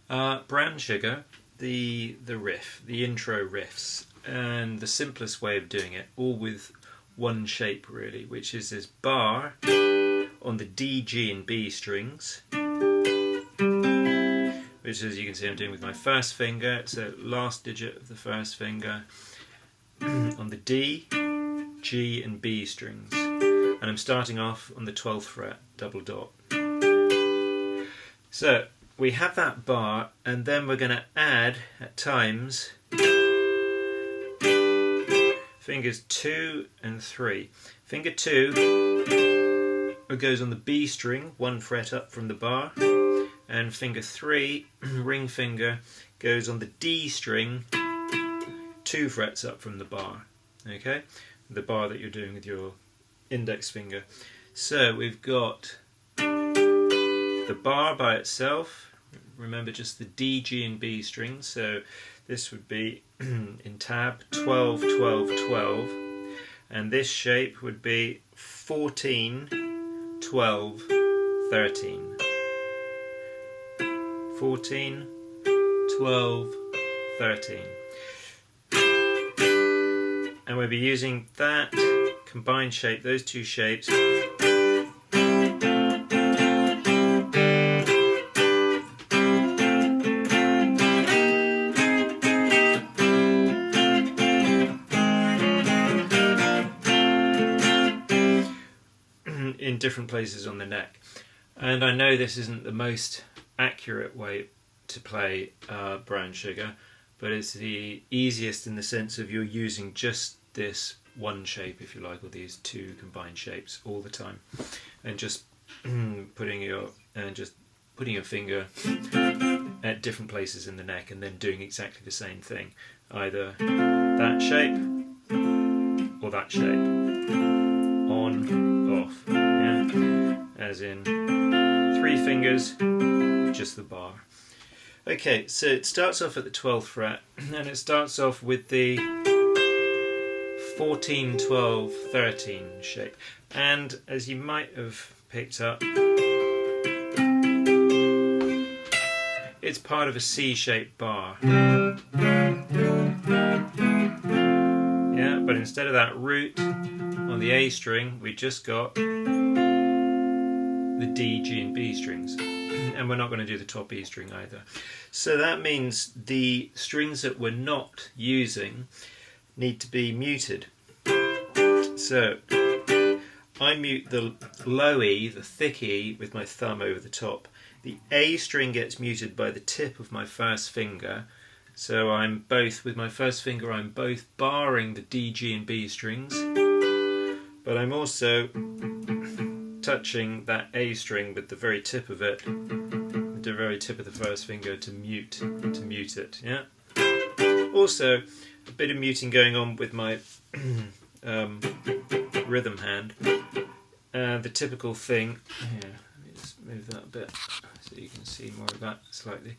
Brown sugar, the riff, the intro riffs, and the simplest way of doing it, all with one shape really, which is this bar on the D, G and B strings, which as you can see I'm doing with my first finger, so last digit of the first finger, on the D, G and B strings, and I'm starting off on the 12th fret, double dot. So we have that bar, and then we're going to add at times fingers 2 and 3. Finger 2 goes on the B string, 1 fret up from the bar, and finger 3, ring finger, goes on the D string, 2 frets up from the bar. Okay, the bar that you're doing with your index finger. So we've got the bar by itself. Remember just the D, G and B strings. So this would be in tab 12, 12, 12, and this shape would be 14, 12, 13. 14, 12, 13. And we'll be using that combined shape, those two shapes, in different places on the neck. And I know this isn't the most accurate way to play brown sugar, but it's the easiest in the sense of you're using just this one shape, if you like, or these two combined shapes all the time, and just putting your finger at different places in the neck, and then doing exactly the same thing, either that shape or that shape, on, off, yeah? As in 3 fingers, just the bar. Okay, so it starts off at the 12th fret, and it starts off with the 14, 12, 13 shape. And as you might have picked up, it's part of a C-shaped bar. Yeah, but instead of that root on the A string, we just got the D, G and B strings. And we're not going to do the top E string either. So that means the strings that we're not using need to be muted. So I mute the low E, the thick E, with my thumb over the top. The A string gets muted by the tip of my first finger. So I'm both, with my first finger, I'm both barring the D, G and B strings, but I'm also touching that A string with the very tip of it, with the very tip of the first finger to mute it. Yeah. Also, a bit of muting going on with my rhythm hand. The typical thing. Here, let me just move that a bit so you can see more of that slightly.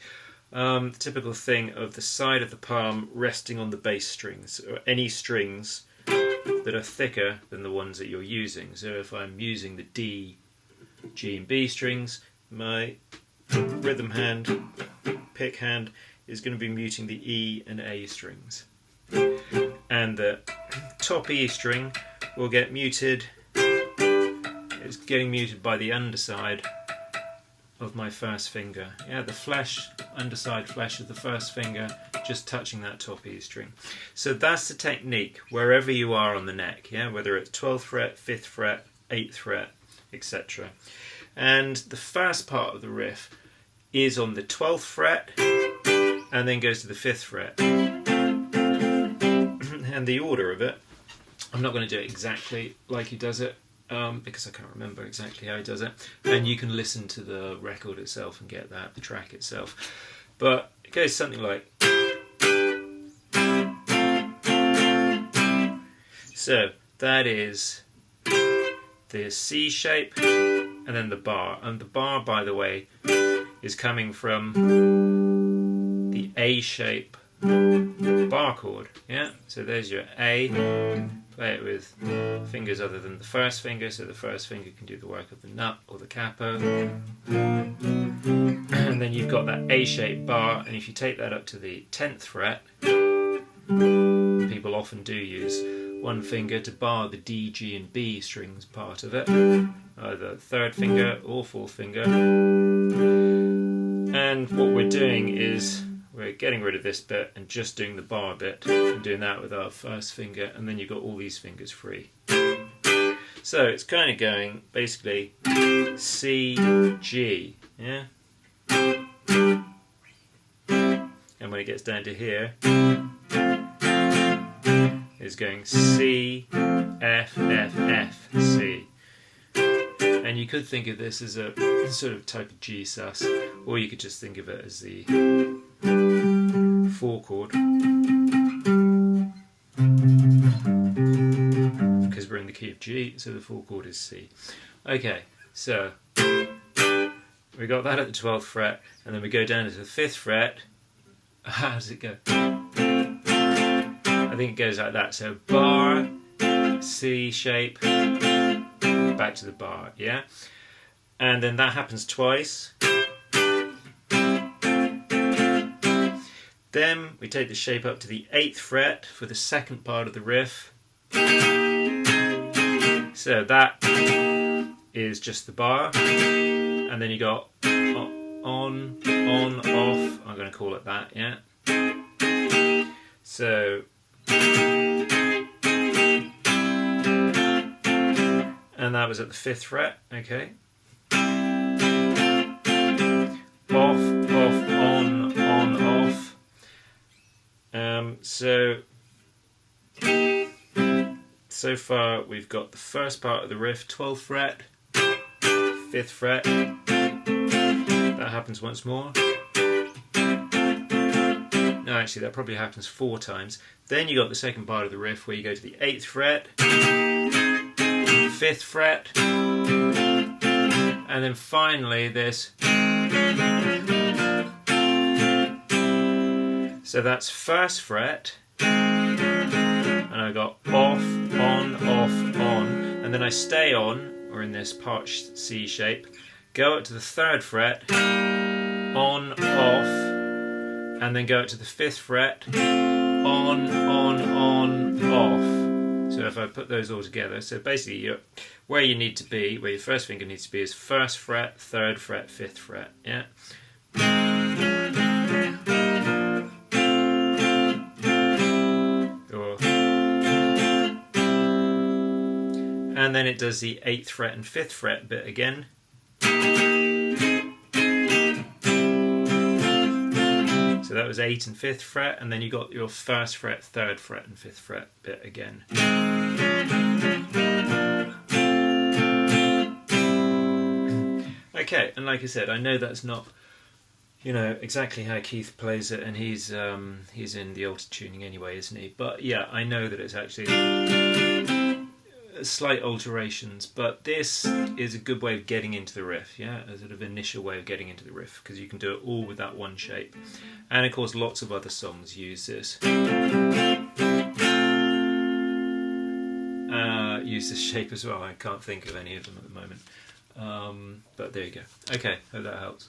The typical thing of the side of the palm resting on the bass strings, or any strings that are thicker than the ones that you're using. So if I'm using the D, G and B strings, my rhythm hand, pick hand, is going to be muting the E and A strings. And the top E string will get muted, it's getting muted by the underside of my first finger. Yeah, the flesh, underside flesh of the first finger, just touching that top E string. So that's the technique wherever you are on the neck, yeah, whether it's 12th fret, 5th fret, 8th fret, etc. And the first part of the riff is on the 12th fret and then goes to the 5th fret. And the order of it, I'm not going to do it exactly like he does it, because I can't remember exactly how he does it, and you can listen to the record itself and get that, the track itself. But it goes something like, so that is the C shape and then the bar, and the bar, by the way, is coming from the A shape bar chord. Yeah, so there's your A. Play it with fingers other than the first finger, so the first finger can do the work of the nut or the capo. And then you've got that A-shaped bar, and if you take that up to the 10th fret, people often do use one finger to bar the D, G and B strings part of it, either third finger or fourth finger. And what we're doing is we're getting rid of this bit and just doing the bar bit, and doing that with our first finger, and then you've got all these fingers free. So it's kind of going basically C, G, yeah? And when it gets down to here, it's going C, F, F, F, C. And you could think of this as a sort of type of G sus, or you could just think of it as the 4 chord, because we're in the key of G, so the 4 chord is C. Okay, so we got that at the 12th fret, and then we go down to the 5th fret. How does it go? I think it goes like that. So bar, C shape, back to the bar, yeah? And then that happens twice. Then we take the shape up to the 8th fret for the second part of the riff. So that is just the bar. And then you got on, off. I'm going to call it that, yeah? So... and that was at the 5th fret, okay? Off, off, on, off. So far we've got the first part of the riff, 12th fret, 5th fret, that happens once more. No, actually that probably happens 4 times. Then you got the second part of the riff where you go to the 8th fret, 5th fret, and then finally this. So that's 1st fret, and I got off, on, and then I stay on, or in this part C shape, go up to the 3rd fret, on, off, and then go up to the 5th fret, on, off. So if I put those all together, so basically where you need to be, where your first finger needs to be, is 1st fret, 3rd fret, 5th fret, yeah? And then it does the 8th fret and 5th fret bit again. So that was 8th and 5th fret, and then you got your 1st fret, 3rd fret and 5th fret bit again. Okay, and like I said, I know that's not, exactly how Keith plays it, and he's in the altered tuning anyway, isn't he? But yeah, I know that it's actually slight alterations, but this is a good way of getting into the riff, yeah, a sort of initial way of getting into the riff, because you can do it all with that one shape. And of course lots of other songs use this. Use this shape as well. I can't think of any of them at the moment, but there you go. Okay, hope that helps.